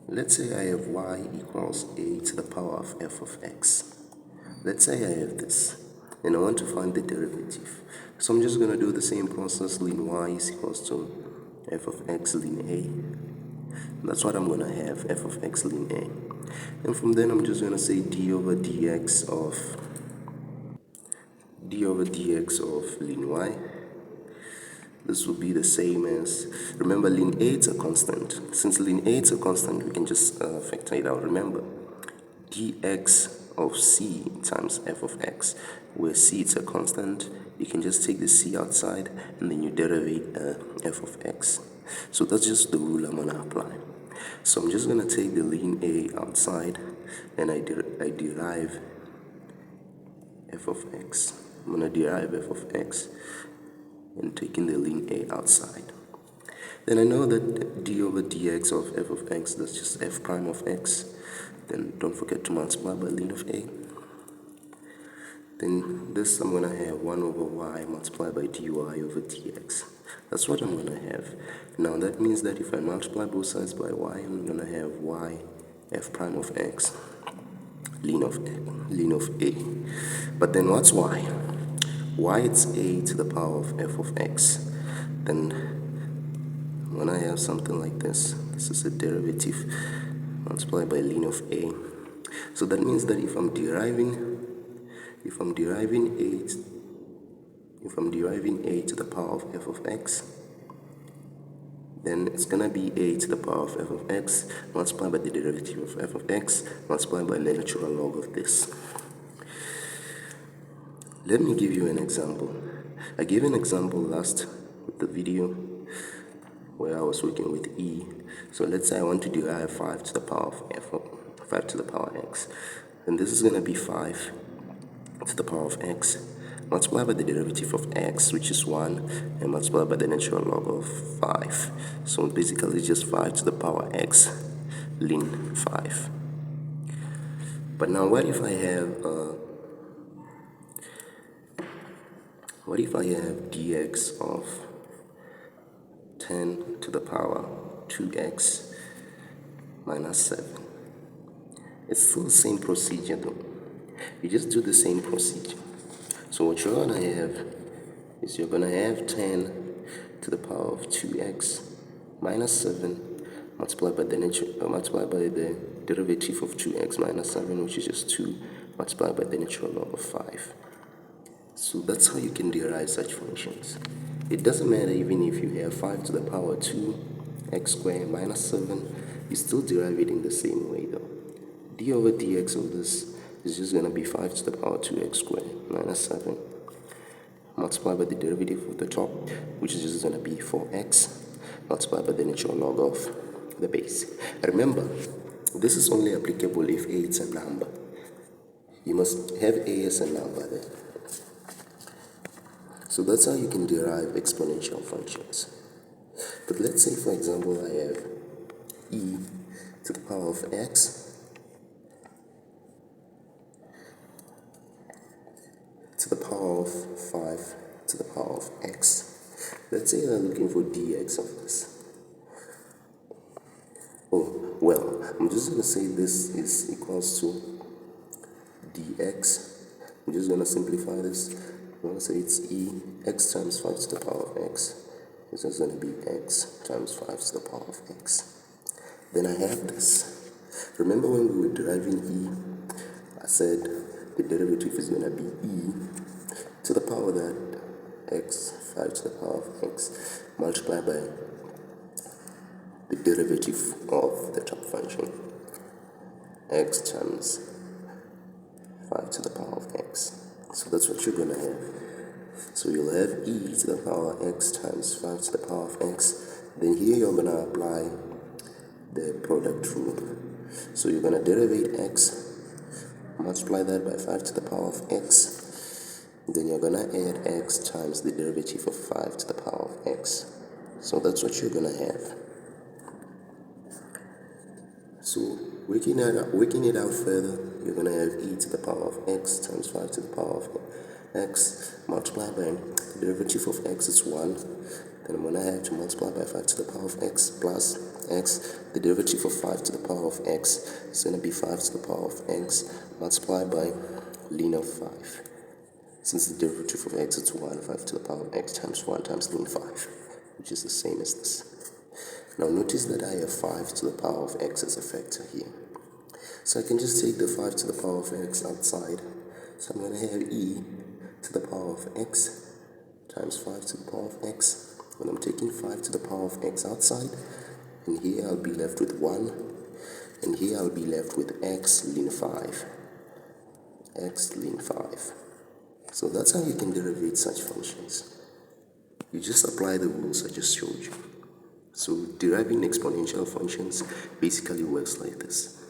Let's say I have y equals a to the power of f of x. Let's say I have this, and I want to find the derivative. So I'm just going to do the same process. Ln y is equals to f of x ln a. That's what I'm going to have, f of x ln a. And from then I'm just going to say d over dx of ln y. This will be the same as, remember ln a is a constant. Since ln a is a constant, we can just factor it out. Remember, dx of c times f of x, where c is a constant, you can just take the c outside and then you derivate f of x. So that's just the rule I'm going to apply. So I'm just going to take the ln a outside and I derive f of x. I'm going to derive f of x and taking the ln a outside. Then I know that d over dx of f of x, that's just f prime of x. Then don't forget to multiply by ln of a. Then this I'm going to have 1 over y multiplied by dy over dx. That's what I'm going to have. Now that means that if I multiply both sides by y, I'm going to have y f prime of x ln of a. But then what's y? Y it's a to the power of f of x. Then when I have something like this, this is a derivative multiplied by ln of a. So that means that if I'm deriving a to the power of f of x, then it's gonna be a to the power of f of x multiplied by the derivative of f of x multiplied by the natural log of this. Let me give you an example. I gave an example last with the video where I was working with e. So let's say I want to derive 5 to the power of 5 to the power x. And this is going to be 5 to the power of x multiplied by the derivative of x, which is 1, and multiplied by the natural log of 5. So basically it's just 5 to the power x ln 5. But now what if I have dx of 10 to the power 2x minus 7? It's still the same procedure though. You just do the same procedure. So what you're going to have is you're going to have 10 to the power of 2x minus 7 multiplied by the derivative of 2x minus 7, which is just 2 multiplied by the natural log of 5. So that's how you can derive such functions. It doesn't matter even if you have 5 to the power 2x squared minus 7, you still derive it in the same way though. D over dx of this is just going to be 5 to the power 2x squared minus 7 multiplied by the derivative of the top, which is just going to be 4x multiplied by the natural log of the base. Remember, this is only applicable if a is a number. You must have a as a number there. So that's how you can derive exponential functions. But let's say, for example, I have e to the power of x to the power of 5 to the power of x. Let's say I'm looking for dx of this. Oh, well, I'm just going to say this is equals to dx. I'm just going to simplify this. I'm going to say it's e x times 5 to the power of x. This is going to be x times 5 to the power of x. Then I have this. Remember when we were deriving e, I said the derivative is going to be e to the power that x, 5 to the power of x, multiplied by the derivative of the top function, x times 5 to the power of x. So that's what you're going to have. So you'll have e to the power x times 5 to the power of x. Then here you're going to apply the product rule. So you're going to derivate x, multiply that by 5 to the power of x. Then you're going to add x times the derivative of 5 to the power of x. So that's what you're going to have. So working it out further, you're going to have e to the power of x times 5 to the power of x multiplied by the derivative of x is 1. Then I'm going to have to multiply by 5 to the power of x plus x, the derivative of 5 to the power of x is going to be 5 to the power of x multiplied by ln of 5. Since the derivative of x is 1, 5 to the power of x times 1 times ln 5, which is the same as this. Now notice that I have 5 to the power of x as a factor here. So I can just take the 5 to the power of x outside. So I'm going to have e to the power of x times 5 to the power of x. When I'm taking 5 to the power of x outside, and here I'll be left with 1, and here I'll be left with x ln 5. X ln 5. So that's how you can derive such functions. You just apply the rules I just showed you. So deriving exponential functions basically works like this.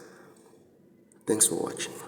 Thanks for watching.